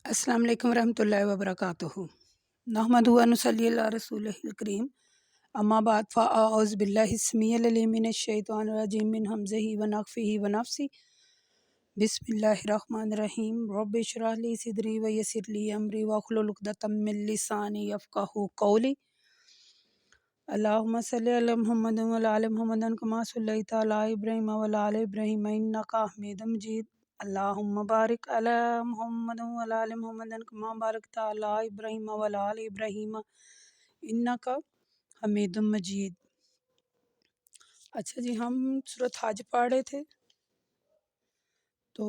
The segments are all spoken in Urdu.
السلام علیکم ورحمۃ اللہ وبرکاتہ۔ نحمدہ و نصلی علی رسولہ الکریم، اما بعد فاعوذ باللہ السمیع العلیم من الشیطان الرجیم من ہمزہ ونفخہ ونفثہ۔ بسم اللہ الرحمن الرحیم۔ رب اشرح لی صدری ویسر لی امری واحلل عقدۃ من لسانی یفقہوا قولی۔ اللہم صلی علی محمد وعلی آل محمد کما صلیت علی ابراہیم وعلی آل ابراہیم انک حمید مجید۔ اللہم بارک علی محمد وعلی آل محمد کما بارکت علی ابراہیم وعلی آل ابراہیم انک حمید مجید۔ اچھا جی، ہم سورۃ حج پڑھ رہے تھے، تو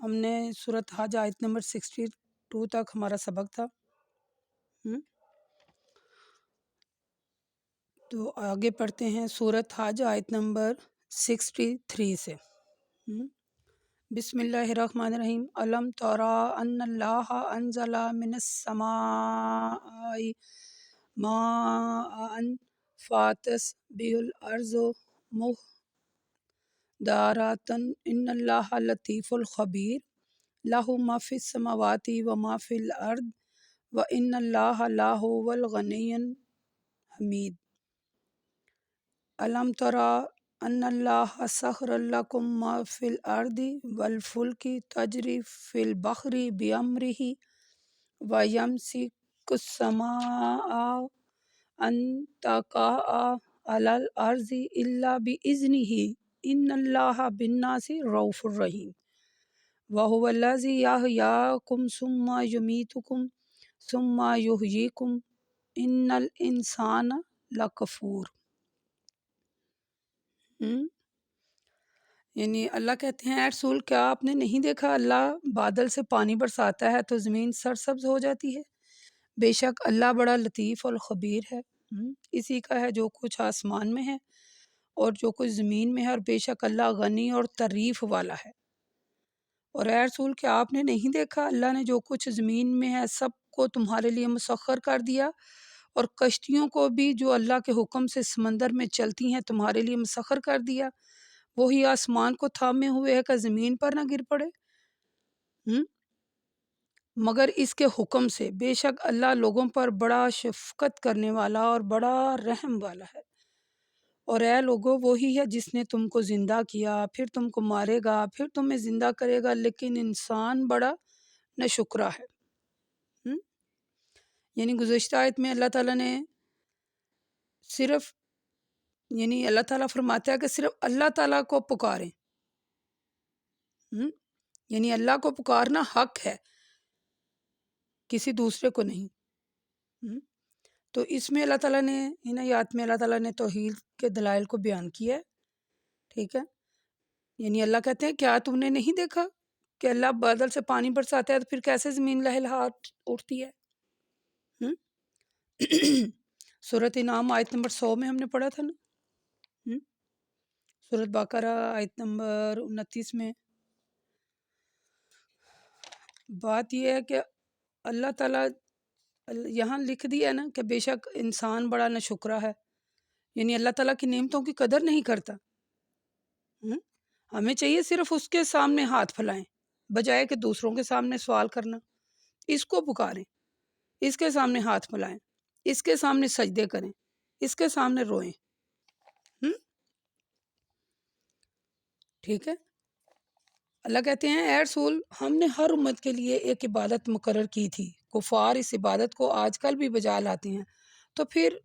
ہم نے سورۃ حج آیت نمبر 62 تک ہمارا سبق تھا۔ تو آگے پڑھتے ہیں سورۃ حج آیت نمبر 63 سے۔ بسم اللہ الرحمن الرحیم۔ الم تری ان اللہ انزل من السماء ماء فتصبح الارض مہدرۃ ان اللہ لطیف الخبیر لہ ما فی السماوات و ما فی الارض وان اللہ لہو الغنی الحمید۔ الم تری ان اللہ سخر لکم ما فی الارض والفلک تجری فی البحر بامرہ ویمسک السماء ان تقع علی الارض الا باذنہ ان اللہ بالناس رؤوف رحیم وہو الذی یحییکم ثم یمیتکم ثم یحییکم ان الانسان لکفور۔ یعنی اللہ کہتے ہیں، اے رسول، کیا آپ نے نہیں دیکھا اللہ بادل سے پانی برساتا ہے تو زمین سرسبز ہو جاتی ہے؟ بے شک اللہ بڑا لطیف اور خبیر ہے۔ اسی کا ہے جو کچھ آسمان میں ہے اور جو کچھ زمین میں ہے، اور بے شک اللہ غنی اور تعریف والا ہے۔ اور اے رسول، کیا آپ نے نہیں دیکھا اللہ نے جو کچھ زمین میں ہے سب کو تمہارے لیے مسخر کر دیا، اور کشتیوں کو بھی جو اللہ کے حکم سے سمندر میں چلتی ہیں تمہارے لیے مسخر کر دیا۔ وہی آسمان کو تھامے ہوئے ہے کہ زمین پر نہ گر پڑے، مگر اس کے حکم سے۔ بے شک اللہ لوگوں پر بڑا شفقت کرنے والا اور بڑا رحم والا ہے۔ اور اے لوگو، وہی ہے جس نے تم کو زندہ کیا، پھر تم کو مارے گا، پھر تمہیں زندہ کرے گا، لیکن انسان بڑا ناشکرا ہے۔ یعنی گزشتہ آیت میں اللہ تعالیٰ نے اللہ تعالیٰ فرماتا ہے کہ صرف اللہ تعالیٰ کو پکاریں، یعنی اللہ کو پکارنا حق ہے، کسی دوسرے کو نہیں۔ تو اس میں اللہ تعالیٰ نے ان آیات میں اللہ تعالیٰ نے توحید کے دلائل کو بیان کیا ہے، ٹھیک ہے۔ یعنی اللہ کہتے ہیں، کیا تم نے نہیں دیکھا کہ اللہ بادل سے پانی برساتا ہے تو پھر کیسے زمین لہلہا اٹھتی ہے؟ سورۃ انعام آیت نمبر 100 میں ہم نے پڑھا تھا نا۔ سورۃ بقرہ آیت نمبر 29 میں بات یہ ہے کہ اللہ تعالیٰ یہاں لکھ دیا ہے نا کہ بے شک انسان بڑا ناشکرا ہے، یعنی اللہ تعالیٰ کی نعمتوں کی قدر نہیں کرتا۔ ہمیں چاہیے صرف اس کے سامنے ہاتھ پھیلائیں، بجائے کہ دوسروں کے سامنے سوال کرنا۔ اس کو پکاریں، اس کے سامنے ہاتھ پھیلائیں، اس کے سامنے سجدے کریں، اس کے سامنے روئیں، ٹھیک ہے۔ اللہ کہتے ہیں، اے رسول، ہم نے ہر امت کے لیے ایک عبادت مقرر کی تھی، کفار اس عبادت کو آج کل بھی بجا لاتے ہیں، تو پھر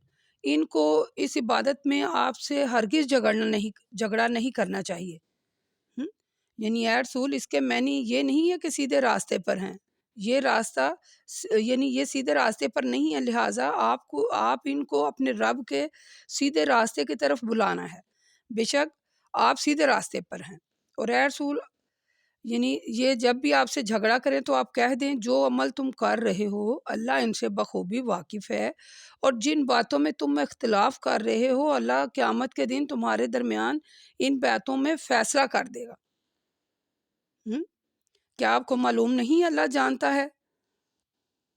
ان کو اس عبادت میں آپ سے ہرگز جھگڑا نہیں کرنا چاہیے۔ یعنی اے رسول، اس کے معنی یہ نہیں ہے کہ سیدھے راستے پر ہیں، یہ راستہ یعنی یہ سیدھے راستے پر نہیں ہے، لہٰذا آپ ان کو اپنے رب کے سیدھے راستے کی طرف بلانا ہے۔ بے شک آپ سیدھے راستے پر ہیں۔ اور اے رسول، یعنی یہ جب بھی آپ سے جھگڑا کریں تو آپ کہہ دیں، جو عمل تم کر رہے ہو اللہ ان سے بخوبی واقف ہے، اور جن باتوں میں تم اختلاف کر رہے ہو اللہ قیامت کے دن تمہارے درمیان ان باتوں میں فیصلہ کر دے گا۔ کیا آپ کو معلوم نہیں اللہ جانتا ہے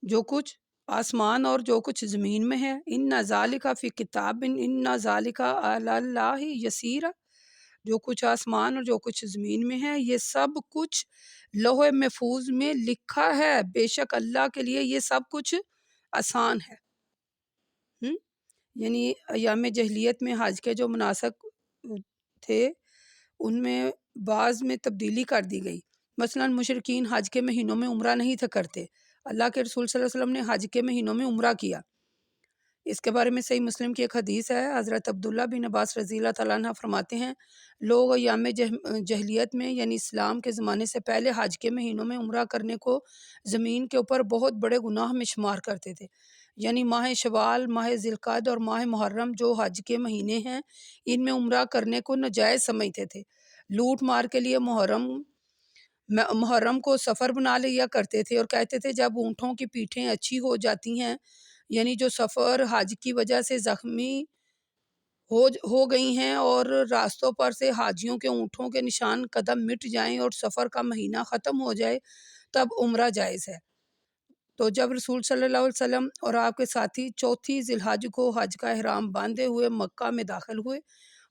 جو کچھ آسمان اور جو کچھ زمین میں ہے؟ ان ذالک فی کتاب ان ذالک علی اللہ یسیر۔ جو کچھ آسمان اور جو کچھ زمین میں ہے یہ سب کچھ لوح محفوظ میں لکھا ہے، بے شک اللہ کے لیے یہ سب کچھ آسان ہے۔ ہم؟ یعنی ایام جہلیت میں حج کے جو مناسک تھے ان میں بعض میں تبدیلی کر دی گئی۔ مثلا مشرکین حج کے مہینوں میں عمرہ نہیں تھا کرتے، اللہ کے رسول صلی اللہ علیہ وسلم نے حج کے مہینوں میں عمرہ کیا۔ اس کے بارے میں صحیح مسلم کی ایک حدیث ہے، حضرت عبداللہ بن عباس رضی اللہ تعالیٰ عنہ فرماتے ہیں لوگ ایام جہلیت میں یعنی اسلام کے زمانے سے پہلے حج کے مہینوں میں عمرہ کرنے کو زمین کے اوپر بہت بڑے گناہ میں شمار کرتے تھے، یعنی ماہ شوال، ماہ ذی القعدہ اور ماہ محرم جو حج کے مہینے ہیں ان میں عمرہ کرنے کو ناجائز سمجھتے تھے۔ لوٹ مار کے لیے محرم کو سفر بنا لیا کرتے تھے اور کہتے تھے جب اونٹوں کی پیٹھیں اچھی ہو جاتی ہیں، یعنی جو سفر حج کی وجہ سے زخمی ہو گئی ہیں اور راستوں پر سے حاجیوں کے اونٹوں کے نشان قدم مٹ جائیں اور سفر کا مہینہ ختم ہو جائے تب عمرہ جائز ہے۔ تو جب رسول صلی اللہ علیہ وسلم اور آپ کے ساتھی چوتھی ذی الحج کو حج کا احرام باندھے ہوئے مکہ میں داخل ہوئے،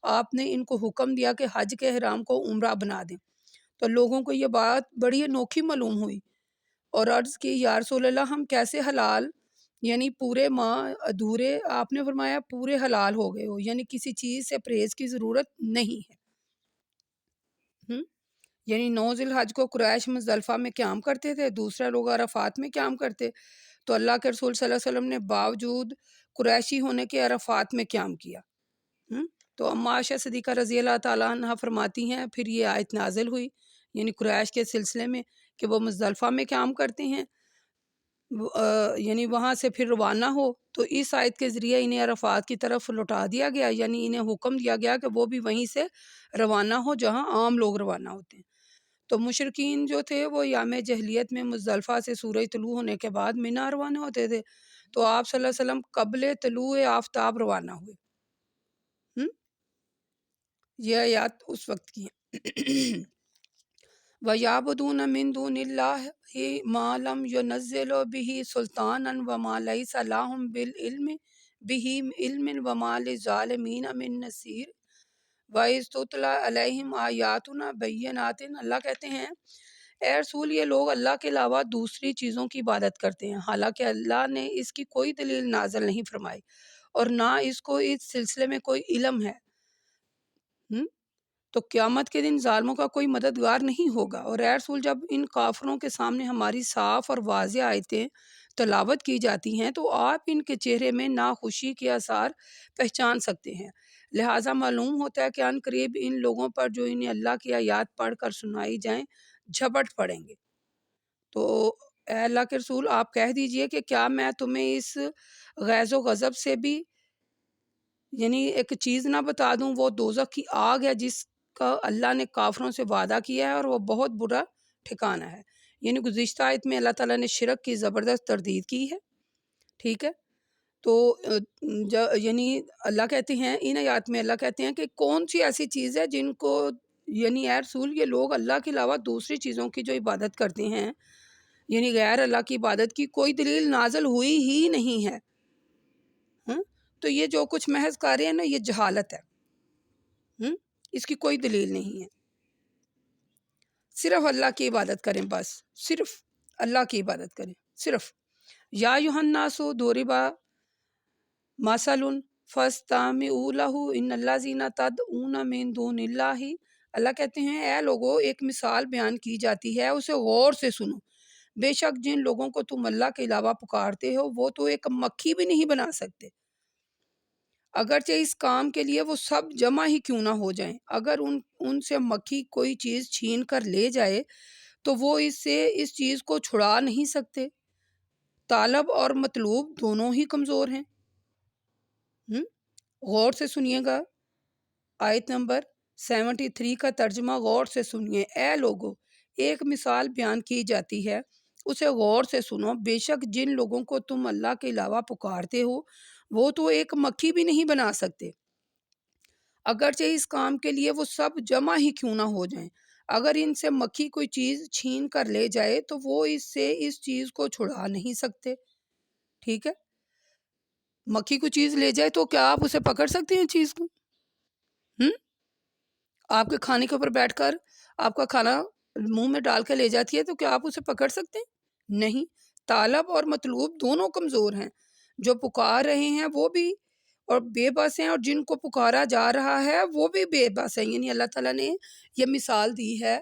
آپ نے ان کو حکم دیا کہ حج کے احرام کو عمرہ بنا دیں۔ تو لوگوں کو یہ بات بڑی انوکھی معلوم ہوئی اور عرض کی یا رسول اللہ ہم کیسے حلال، یعنی پورے ماہ ادھورے، آپ نے فرمایا پورے حلال ہو گئے ہو، یعنی کسی چیز سے پرہیز کی ضرورت نہیں ہے۔ یعنی 9 ذی الحج کو قریش مزدلفہ میں قیام کرتے تھے، دوسرے لوگ عرفات میں قیام کرتے، تو اللہ کے رسول صلی اللہ علیہ وسلم نے باوجود قریشی ہونے کے عرفات میں قیام کیا۔ تو اما عائشہ صدیقہ رضی اللہ تعالیٰ عنہ فرماتی ہیں پھر یہ آیت نازل ہوئی یعنی قریش کے سلسلے میں کہ وہ مزدلفہ میں قیام کرتے ہیں، یعنی وہاں سے پھر روانہ ہو، تو اس آیت کے ذریعے انہیں عرفات کی طرف لوٹا دیا گیا، یعنی انہیں حکم دیا گیا کہ وہ بھی وہیں سے روانہ ہو جہاں عام لوگ روانہ ہوتے ہیں۔ تو مشرکین جو تھے وہ ایام جہلیت میں مزدلفہ سے سورج طلوع ہونے کے بعد مینا روانہ ہوتے تھے، تو آپ صلی اللہ علیہ وسلم قبل طلوع آفتاب روانہ ہوئے۔ یہ آیات اس وقت کی ہیں۔ وَيَعْبُدُونَ مِن دُونِ اللَّهِ مَا لَمْ يُنَزِّلْ بِهِ سُلْطَانًا وَمَا لَيْسَ لَهُم بِهِ عِلْمٌ وَمَا لِلظَّالِمِينَ مِن نَصِيرٍ وَإِذْ تُتْلَىٰ عَلَيْهِمْ آيَاتُنَا بَيِّنَاتٍ، اللہ کہتے ہیں اے رسول یہ لوگ اللہ کے علاوہ دوسری چیزوں کی عبادت کرتے ہیں، حالانکہ اللہ نے اس کی کوئی دلیل نازل نہیں فرمائی اور نہ اس کو اس سلسلے میں کوئی علم ہے۔ تو قیامت کے دن ظالموں کا کوئی مددگار نہیں ہوگا۔ اور اے رسول جب ان کافروں کے سامنے ہماری صاف اور واضح آیتیں تلاوت کی جاتی ہیں تو آپ ان کے چہرے میں ناخوشی کے آثار پہچان سکتے ہیں، لہٰذا معلوم ہوتا ہے کہ ان قریب ان لوگوں پر جو انہیں اللہ کی آیات پڑھ کر سنائی جائیں جھپٹ پڑیں گے۔ تو اے اللہ کے رسول آپ کہہ دیجئے کہ کیا میں تمہیں اس غیظ و غضب سے بھی یعنی ایک چیز نہ بتا دوں، وہ دوزخ کی آگ ہے جس کا اللہ نے کافروں سے وعدہ کیا ہے اور وہ بہت برا ٹھکانہ ہے۔ یعنی گزشتہ آیت میں اللہ تعالیٰ نے شرک کی زبردست تردید کی ہے، ٹھیک ہے۔ تو یعنی اللہ کہتے ہیں ان آیات میں اللہ کہتے ہیں کہ کون سی ایسی چیز ہے جن کو یعنی اے رسول یہ لوگ اللہ کے علاوہ دوسری چیزوں کی جو عبادت کرتے ہیں، یعنی غیر اللہ کی عبادت کی کوئی دلیل نازل ہوئی ہی نہیں ہے، تو یہ جو کچھ محض کر رہے ہیں نا یہ جہالت ہے، اس کی کوئی دلیل نہیں ہے۔ صرف اللہ کی عبادت کریں، بس صرف اللہ کی عبادت کریں، صرف یا ایھا الناس ضرب مثل فاستمعوا لہ ان الذین تدعون من دون اللہ، اللہ کہتے ہیں اے لوگو ایک مثال بیان کی جاتی ہے اسے غور سے سنو، بے شک جن لوگوں کو تم اللہ کے علاوہ پکارتے ہو وہ تو ایک مکھی بھی نہیں بنا سکتے، اگرچہ اس کام کے لیے وہ سب جمع ہی کیوں نہ ہو جائیں، اگر ان سے مکھی کوئی چیز چھین کر لے جائے تو وہ اس سے اس چیز کو چھڑا نہیں سکتے، طالب اور مطلوب دونوں ہی کمزور ہیں۔ غور سے سنیے گا، آیت نمبر 73 کا ترجمہ غور سے سنیے، اے لوگو ایک مثال بیان کی جاتی ہے اسے غور سے سنو، بے شک جن لوگوں کو تم اللہ کے علاوہ پکارتے ہو وہ تو ایک مکھی بھی نہیں بنا سکتے، اگرچہ اس کام کے لیے وہ سب جمع ہی کیوں نہ ہو جائیں، اگر ان سے مکھی کوئی چیز چھین کر لے جائے تو وہ اس سے اس چیز کو چھڑا نہیں سکتے، ٹھیک ہے۔ مکھی کو چیز لے جائے تو کیا آپ اسے پکڑ سکتے ہیں چیز کو؟ آپ کے کھانے کے اوپر بیٹھ کر آپ کا کھانا منہ میں ڈال کے لے جاتی ہے، تو کیا آپ اسے پکڑ سکتے ہیں؟ نہیں۔ طالب اور مطلوب دونوں کمزور ہیں، جو پکار رہے ہیں وہ بھی اور بے بس ہیں، اور جن کو پکارا جا رہا ہے وہ بھی بے بس ہیں۔ یعنی اللہ تعالیٰ نے یہ مثال دی ہے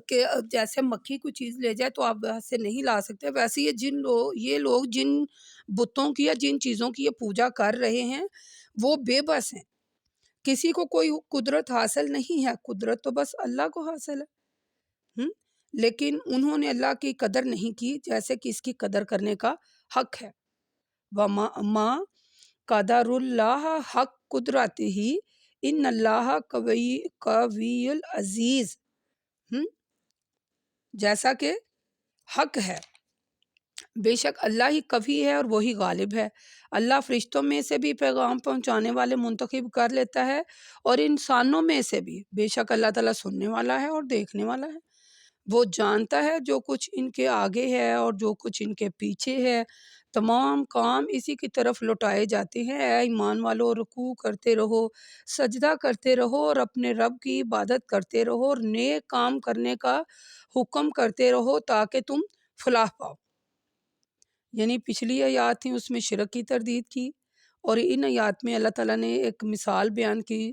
کہ جیسے مکھی کوئی چیز لے جائے تو آپ ہاتھ سے نہیں لا سکتے، ویسے یہ لوگ جن بتوں کی یا جن چیزوں کی یہ پوجا کر رہے ہیں وہ بے بس ہیں۔ کسی کو کوئی قدرت حاصل نہیں ہے، قدرت تو بس اللہ کو حاصل ہے۔ لیکن انہوں نے اللہ کی قدر نہیں کی جیسے کہ اس کی قدر کرنے کا حق ہے۔ وَمَا قَدَرُ اللَّهَ حق قدرتہ ان اللہ قوی العزیز، جیسا کہ حق ہے، بے شک اللہ ہی قوی ہے اور وہی غالب ہے۔ اللہ فرشتوں میں سے بھی پیغام پہنچانے والے منتخب کر لیتا ہے اور انسانوں میں سے بھی، بے شک اللہ تعالیٰ سننے والا ہے اور دیکھنے والا ہے۔ وہ جانتا ہے جو کچھ ان کے آگے ہے اور جو کچھ ان کے پیچھے ہے، تمام کام اسی کی طرف لوٹائے جاتے ہیں۔ اے ایمان والو، رکوع کرتے رہو، سجدہ کرتے رہو اور اپنے رب کی عبادت کرتے رہو اور نیک کام کرنے کا حکم کرتے رہو تاکہ تم فلاح پاؤ۔ یعنی پچھلی آیات تھیں، اس میں شرک کی تردید کی، اور ان آیات میں اللہ تعالیٰ نے ایک مثال بیان کی،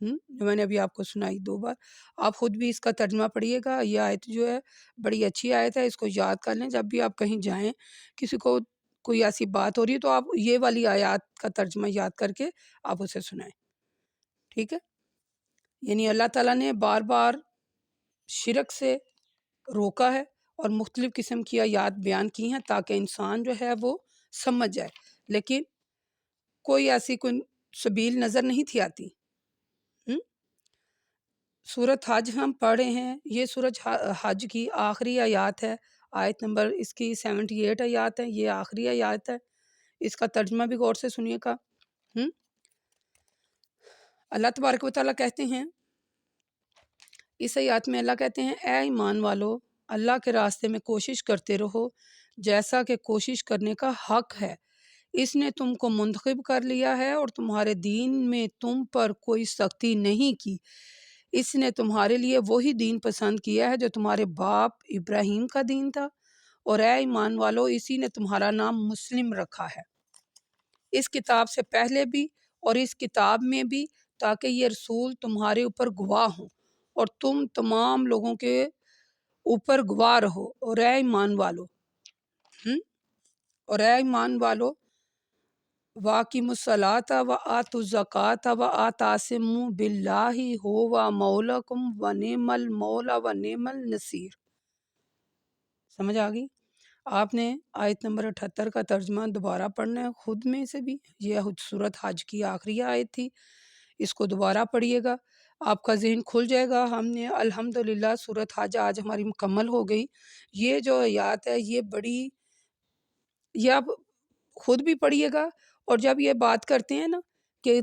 جو میں نے ابھی آپ کو سنائی 2 بار۔ آپ خود بھی اس کا ترجمہ پڑھیے گا۔ یہ آیت جو ہے بڑی اچھی آیت ہے، اس کو یاد کر لیں۔ جب بھی آپ کہیں جائیں، کسی کو کوئی ایسی بات ہو رہی ہے تو آپ یہ والی آیات کا ترجمہ یاد کر کے آپ اسے سنائیں، ٹھیک ہے؟ یعنی اللہ تعالیٰ نے بار بار شرک سے روکا ہے اور مختلف قسم کی آیات بیان کی ہیں تاکہ انسان جو ہے وہ سمجھ جائے، لیکن کوئی ایسی کوئی سبیل نظر نہیں تھی آتی۔ سورۃ حج ہم پڑھ رہے ہیں، یہ سورۃ حج کی آخری آیات ہے، آیت نمبر اس کی 78 آیات ہے، یہ آخری آیات ہے۔ اس کا ترجمہ بھی غور سے سنیے گا۔ اللہ تبارک و تعالیٰ کہتے ہیں، اس آیات میں اللہ کہتے ہیں، اے ایمان والو، اللہ کے راستے میں کوشش کرتے رہو جیسا کہ کوشش کرنے کا حق ہے۔ اس نے تم کو منتخب کر لیا ہے اور تمہارے دین میں تم پر کوئی سختی نہیں کی۔ اس نے تمہارے لیے وہی دین پسند کیا ہے جو تمہارے باپ ابراہیم کا دین تھا، اور اے ایمان والو، اسی نے تمہارا نام مسلم رکھا ہے اس کتاب سے پہلے بھی اور اس کتاب میں بھی، تاکہ یہ رسول تمہارے اوپر گواہ ہوں اور تم تمام لوگوں کے اوپر گواہ رہو۔ اور اے ایمان والو وَأَقِیمُوا الصَّلَاةَ وَآتُوا الزَّکَاةَ وَاعْتَصِمُوا بِاللَّهِ هُوَ مَوْلَاکُمْ وَنِعْمَ الْمَوْلَىٰ وَنِعْمَ النَّصِیرُ۔ سمجھ آ گئی؟ آپ نے آیت نمبر 78 کا ترجمہ دوبارہ پڑھنا ہے خود میں سے بھی، یہ سورۃ حج کی آخری آیت تھی، اس کو دوبارہ پڑھیے گا، آپ کا ذہن کھل جائے گا۔ ہم نے الحمدللہ سورۃ حج آج ہماری مکمل ہو گئی۔ یہ جو آیات ہے یہ آپ خود بھی پڑھیے گا، اور جب یہ بات کرتے ہیں نا کہ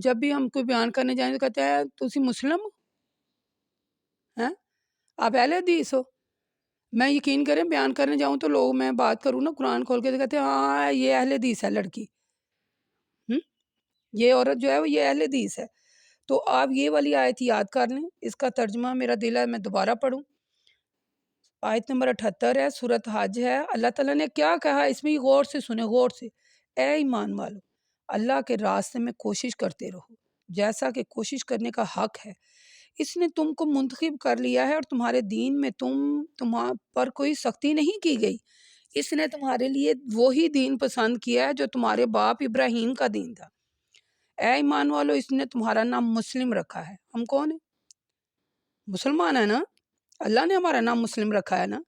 جب بھی ہم کوئی بیان کرنے جائیں تو کہتے ہیں تسی مسلم ہو، آپ اہل حدیث ہو۔ میں یقین کریں بیان کرنے جاؤں تو لوگ، میں بات کروں نا قرآن کھول کے تو کہتے ہیں ہاں یہ اہل حدیث ہے لڑکی، یہ عورت جو ہے وہ یہ اہل حدیث ہے۔ تو آپ یہ والی آیت یاد کر لیں، اس کا ترجمہ میرا دل ہے میں دوبارہ پڑھوں۔ آیت نمبر 78 ہے، سورۃ حج ہے۔ اللہ تعالیٰ نے کیا کہا اس میں، غور سے سنیں، غور سے۔ اے ایمان والو، اللہ کے راستے میں کوشش کرتے رہو جیسا کہ کوشش کرنے کا حق ہے۔ اس نے تم کو منتخب کر لیا ہے اور تمہارے دین میں تم پر کوئی سختی نہیں کی گئی۔ اس نے تمہارے لیے وہی دین پسند کیا ہے جو تمہارے باپ ابراہیم کا دین تھا۔ اے ایمان والو، اس نے تمہارا نام مسلم رکھا ہے۔ ہم کون ہیں؟ مسلمان ہیں نا، اللہ نے ہمارا نام مسلم رکھا ہے نا،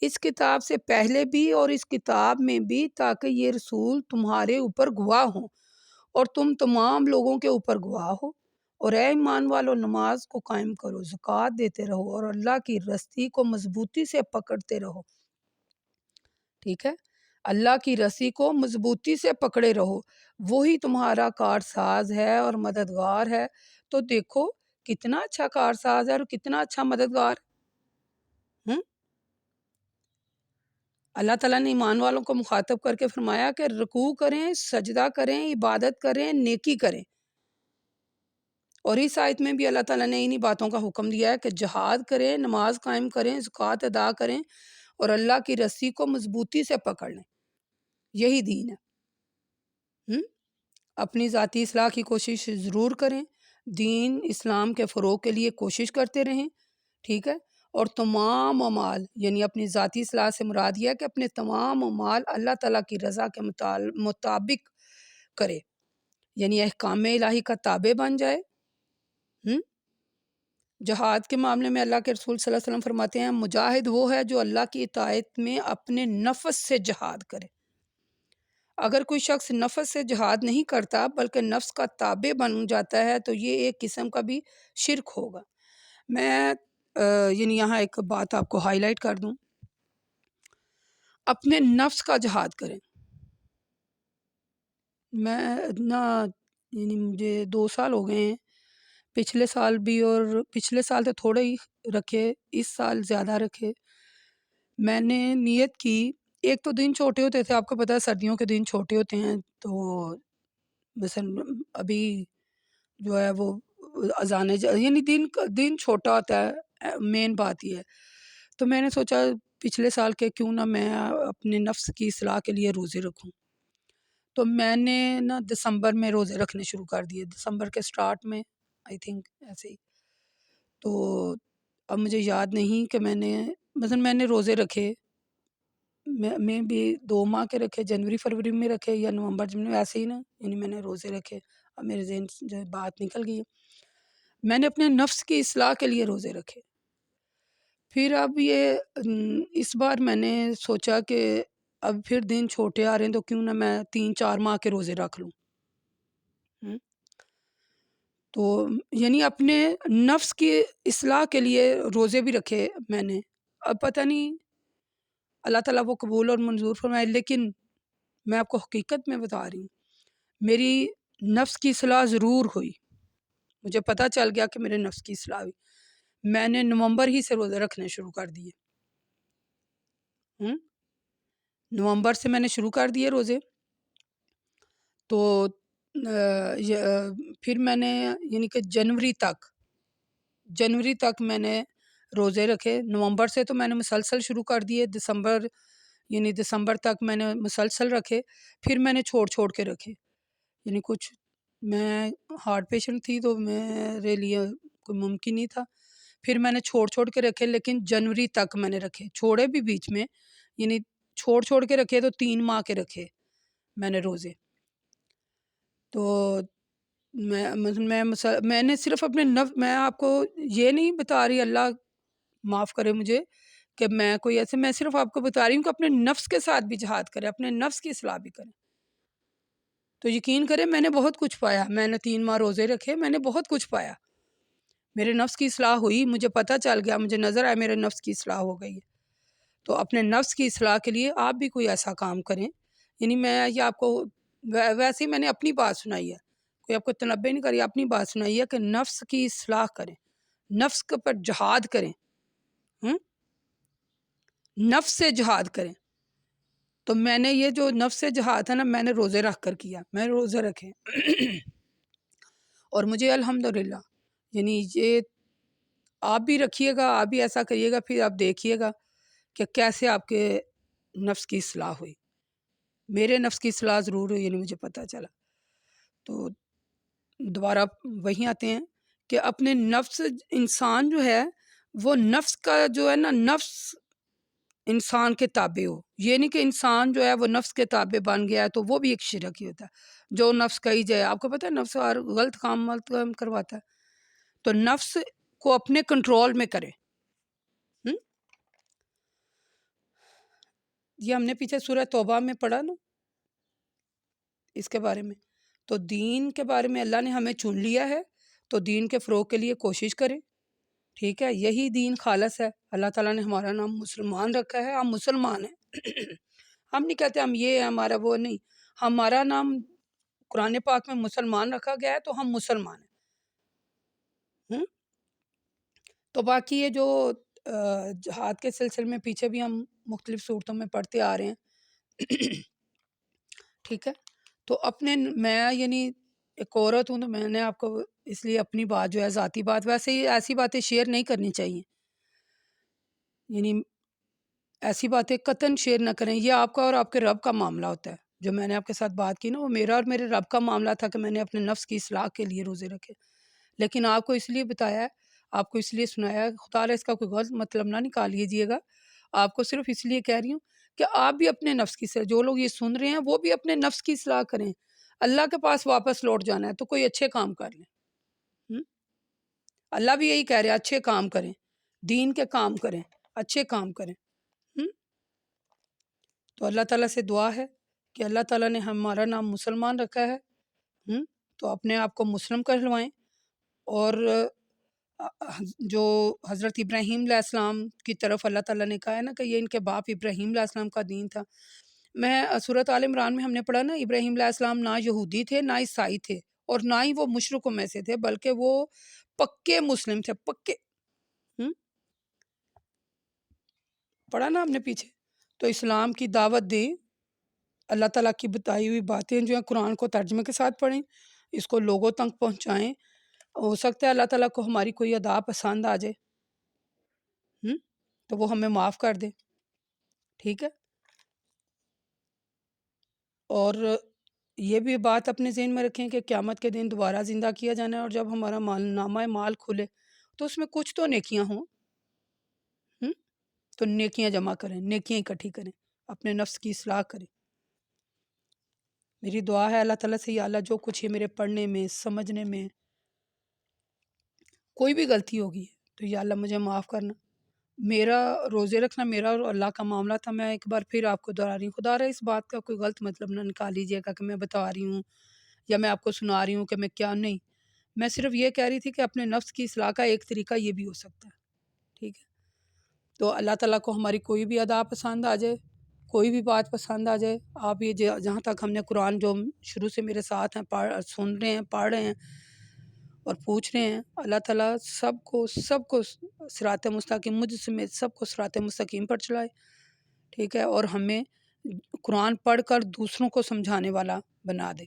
اس کتاب سے پہلے بھی اور اس کتاب میں بھی، تاکہ یہ رسول تمہارے اوپر گواہ ہوں اور تم تمام لوگوں کے اوپر گواہ ہو۔ اور اے ایمان والو، نماز کو قائم کرو، زکوٰۃ دیتے رہو اور اللہ کی رسی کو مضبوطی سے پکڑتے رہو، ٹھیک ہے؟ اللہ کی رسی کو مضبوطی سے پکڑے رہو، وہی تمہارا کارساز ہے اور مددگار ہے۔ تو دیکھو کتنا اچھا کارساز ہے اور کتنا اچھا مددگار۔ اللہ تعالیٰ نے ایمان والوں کو مخاطب کر کے فرمایا کہ رکوع کریں، سجدہ کریں، عبادت کریں، نیکی کریں اور اس آیت میں بھی اللہ تعالیٰ نے انہی باتوں کا حکم دیا ہے کہ جہاد کریں، نماز قائم کریں، زکوٰۃ ادا کریں اور اللہ کی رسی کو مضبوطی سے پکڑ لیں، یہی دین ہے۔ اپنی ذاتی اصلاح کی کوشش ضرور کریں، دین اسلام کے فروغ کے لیے کوشش کرتے رہیں، ٹھیک ہے، اور تمام اعمال، یعنی اپنی ذاتی اصلاح سے مراد یہ ہے کہ اپنے تمام اعمال اللہ تعالیٰ کی رضا کے مطابق کرے، یعنی احکام الہی کا تابع بن جائے۔ جہاد کے معاملے میں اللہ کے رسول صلی اللہ علیہ وسلم فرماتے ہیں مجاہد وہ ہے جو اللہ کی اطاعت میں اپنے نفس سے جہاد کرے۔ اگر کوئی شخص نفس سے جہاد نہیں کرتا بلکہ نفس کا تابع بن جاتا ہے تو یہ ایک قسم کا بھی شرک ہوگا۔ میں یعنی یہاں ایک بات آپ کو ہائی لائٹ کر دوں، اپنے نفس کا جہاد کریں۔ میں یعنی مجھے 2 سال ہو گئے ہیں، پچھلے سال بھی، اور پچھلے سال تو تھوڑے ہی رکھے، اس سال زیادہ رکھے۔ میں نے نیت کی، ایک تو دن چھوٹے ہوتے تھے، آپ کو پتہ ہے سردیوں کے دن چھوٹے ہوتے ہیں، تو مثلا ابھی جو ہے وہ اذان یعنی دن چھوٹا ہوتا ہے، مین بات یہ ہے۔ تو میں نے سوچا پچھلے سال کے کیوں نہ میں اپنے نفس کی اصلاح کے لیے روزے رکھوں، تو میں نے دسمبر میں روزے رکھنے شروع کر دیے، دسمبر کے سٹارٹ میں آئی تھنک ایسے ہی۔ تو اب مجھے یاد نہیں کہ میں نے روزے رکھے، میں بھی 2 ماہ کے رکھے، جنوری فروری میں رکھے یا نومبر میں، ایسے ہی نا، یعنی میں نے روزے رکھے۔ اب میرے ذہن سے جو بات نکل گئی ہے، میں نے اپنے نفس کی اصلاح کے لیے روزے رکھے۔ پھر اب یہ اس بار میں نے سوچا کہ اب پھر دن چھوٹے آ رہے ہیں تو کیوں نہ میں 3-4 ماہ کے روزے رکھ لوں۔ تو یعنی اپنے نفس کی اصلاح کے لیے روزے بھی رکھے میں نے۔ اب پتہ نہیں اللہ تعالیٰ وہ قبول اور منظور فرمائے، لیکن میں آپ کو حقیقت میں بتا رہی ہوں، میری نفس کی اصلاح ضرور ہوئی، مجھے پتہ چل گیا کہ میرے نفس کی اصلاح ہوئی۔ میں نے نومبر ہی سے روزے رکھنے شروع کر دیے، نومبر سے میں نے شروع کر دیے روزے۔ تو پھر میں نے یعنی کہ جنوری تک میں نے روزے رکھے۔ نومبر سے تو میں نے مسلسل شروع کر دیے، دسمبر تک میں نے مسلسل رکھے، پھر میں نے چھوڑ کے رکھے، یعنی کچھ میں ہارٹ پیشنٹ تھی تو میرے لیے کوئی ممکن نہیں تھا، پھر میں نے چھوڑ کے رکھے، لیکن جنوری تک میں نے رکھے، چھوڑے بھی بیچ میں، یعنی چھوڑ کے رکھے تو 3 ماہ کے رکھے میں نے روزے۔ تو میں نے صرف اپنے میں آپ کو یہ نہیں بتا رہی، اللہ معاف کرے مجھے کہ میں کوئی ایسے، میں صرف آپ کو بتا رہی ہوں کہ اپنے نفس کے ساتھ بھی جہاد کریں، اپنے نفس کی اصلاح بھی کریں۔ تو یقین کریں میں نے بہت کچھ پایا، میں نے 3 ماہ روزے رکھے، میں نے بہت کچھ پایا، میرے نفس کی اصلاح ہوئی، مجھے پتہ چل گیا، مجھے نظر آیا میرے نفس کی اصلاح ہو گئی ہے۔ تو اپنے نفس کی اصلاح کے لیے آپ بھی کوئی ایسا کام کریں، یعنی میں یہ آپ کو ویسے ہی میں نے اپنی بات سنائی ہے، کوئی آپ کو تنبیہ نہیں کری، اپنی بات سنائی ہے کہ نفس کی اصلاح کریں، نفس کے پر جہاد کریں، نفس سے جہاد کریں۔ تو میں نے یہ جو نفس سے جہاد ہے نا، میں نے روزے رکھ کر کیا، میں نے روزے رکھے اور مجھے الحمدللہ، یعنی یہ آپ بھی رکھیے گا، آپ بھی ایسا کریے گا، پھر آپ دیکھیے گا کہ کیسے آپ کے نفس کی اصلاح ہوئی۔ میرے نفس کی اصلاح ضرور ہوئی، یعنی مجھے پتہ چلا۔ تو دوبارہ وہیں آتے ہیں کہ اپنے نفس، انسان جو ہے وہ نفس کا جو ہے نا، نفس انسان کے تابع ہو، یہ نہیں کہ انسان جو ہے وہ نفس کے تابع بن گیا ہے تو وہ بھی ایک شرک ہی ہوتا ہے، جو نفس کہی جائے۔ آپ کو پتہ ہے نفس اور غلط کام کرواتا ہے، تو نفس کو اپنے کنٹرول میں کرے۔ یہ ہم نے پیچھے سورہ توبہ میں پڑھا نا اس کے بارے میں۔ تو دین کے بارے میں اللہ نے ہمیں چن لیا ہے، تو دین کے فروغ کے لیے کوشش کریں، ٹھیک ہے، یہی دین خالص ہے۔ اللہ تعالیٰ نے ہمارا نام مسلمان رکھا ہے، ہم مسلمان ہیں ہم نہیں کہتے ہم یہ ہے ہمارا وہ نہیں، ہمارا نام قرآن پاک میں مسلمان رکھا گیا ہے، تو ہم مسلمان ہیں۔ تو باقی یہ جو جہاد کے سلسلے میں پیچھے بھی ہم مختلف صورتوں میں پڑھتے آ رہے ہیں ٹھیک ہے، تو میں یعنی ایک عورت ہوں تو میں نے آپ کو اس لیے اپنی بات جو ہے ذاتی بات، ویسے ہی ایسی باتیں شیئر نہیں کرنی چاہیے، یعنی ایسی باتیں قطعاً شیئر نہ کریں، یہ آپ کا اور آپ کے رب کا معاملہ ہوتا ہے۔ جو میں نے آپ کے ساتھ بات کی نا، وہ میرا اور میرے رب کا معاملہ تھا کہ میں نے اپنے نفس کی اصلاح کے لیے روزے رکھے، لیکن آپ کو اس لیے بتایا ہے، آپ کو اس لیے سنایا ہے، خدا را اس کا کوئی غلط مطلب نہ نکال لیجیے گا۔ آپ کو صرف اس لیے کہہ رہی ہوں کہ آپ بھی اپنے نفس کی اصلاح، جو لوگ یہ سن رہے ہیں وہ بھی اپنے نفس کی اصلاح کریں۔ اللہ کے پاس واپس لوٹ جانا ہے تو کوئی اچھے کام کر لیں۔ ہم؟ اللہ بھی یہی کہہ رہے ہیں، اچھے کام کریں، دین کے کام کریں، اچھے کام کریں۔ ہم؟ تو اللہ تعالیٰ سے دعا ہے کہ اللہ تعالیٰ نے ہمارا نام مسلمان رکھا ہے، تو اپنے آپ کو مسلم کہلوائیں، اور جو حضرت ابراہیم علیہ السلام کی طرف اللہ تعالیٰ نے کہا ہے نا کہ یہ ان کے باپ ابراہیم علیہ السلام کا دین تھا۔ میں سورۃ آل عمران میں ہم نے پڑھا نا، ابراہیم علیہ السلام نہ یہودی تھے نہ عیسائی تھے، اور نہ ہی وہ مشرکوں میں سے تھے، بلکہ وہ پکے مسلم تھے، پکے۔ ہم؟ پڑھا نا ہم نے پیچھے، تو اسلام کی دعوت دی، اللہ تعالیٰ کی بتائی ہوئی باتیں جو ہیں قرآن کو ترجمے کے ساتھ پڑھیں، اس کو لوگوں تک پہنچائیں۔ ہو سکتا ہے اللہ تعالیٰ کو ہماری کوئی ادا پسند آ جائے، تو وہ ہمیں معاف کر دے، ٹھیک ہے۔ اور یہ بھی بات اپنے ذہن میں رکھیں کہ قیامت کے دن دوبارہ زندہ کیا جانا ہے، اور جب ہمارا نامہ مال کھلے تو اس میں کچھ تو نیکیاں ہوں، تو نیکیاں جمع کریں، نیکیاں اکٹھی کریں، اپنے نفس کی اصلاح کریں۔ میری دعا ہے اللہ تعالیٰ سے، یا اللہ جو کچھ یہ میرے پڑھنے میں سمجھنے میں کوئی بھی غلطی ہوگی تو یا اللہ مجھے معاف کرنا۔ میرا روزے رکھنا میرا اور اللہ کا معاملہ تھا، میں ایک بار پھر آپ کو دہرا رہی ہوں، خدا رہا اس بات کا کوئی غلط مطلب نہ نکال لیجیے گا کہ میں بتا رہی ہوں یا میں آپ کو سنا رہی ہوں کہ میں کیا نہیں۔ میں صرف یہ کہہ رہی تھی کہ اپنے نفس کی اصلاح کا ایک طریقہ یہ بھی ہو سکتا ہے، ٹھیک ہے۔ تو اللہ تعالیٰ کو ہماری کوئی بھی ادا پسند آ جائے، کوئی بھی بات پسند آ جائے، آپ یہ جہاں تک ہم نے قرآن جو شروع سے میرے ساتھ ہیں سن رہے ہیں، پڑھ رہے ہیں اور پوچھ رہے ہیں، اللہ تعالیٰ سب کو صراط مستقیم، مجھ سمیت سب کو صراط مستقیم پر چلائے، ٹھیک ہے، اور ہمیں قرآن پڑھ کر دوسروں کو سمجھانے والا بنا دے۔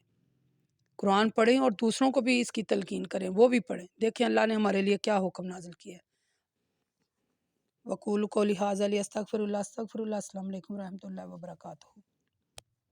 قرآن پڑھیں اور دوسروں کو بھی اس کی تلقین کریں، وہ بھی پڑھیں، دیکھیں اللہ نے ہمارے لیے کیا حکم نازل کیا ہے۔ وَقُولُوا قَوْلِي هَٰذَا لِأَسْتَغْفِرَ اللَّهَ، السلام علیکم ورحمۃ اللہ وبرکاتہ۔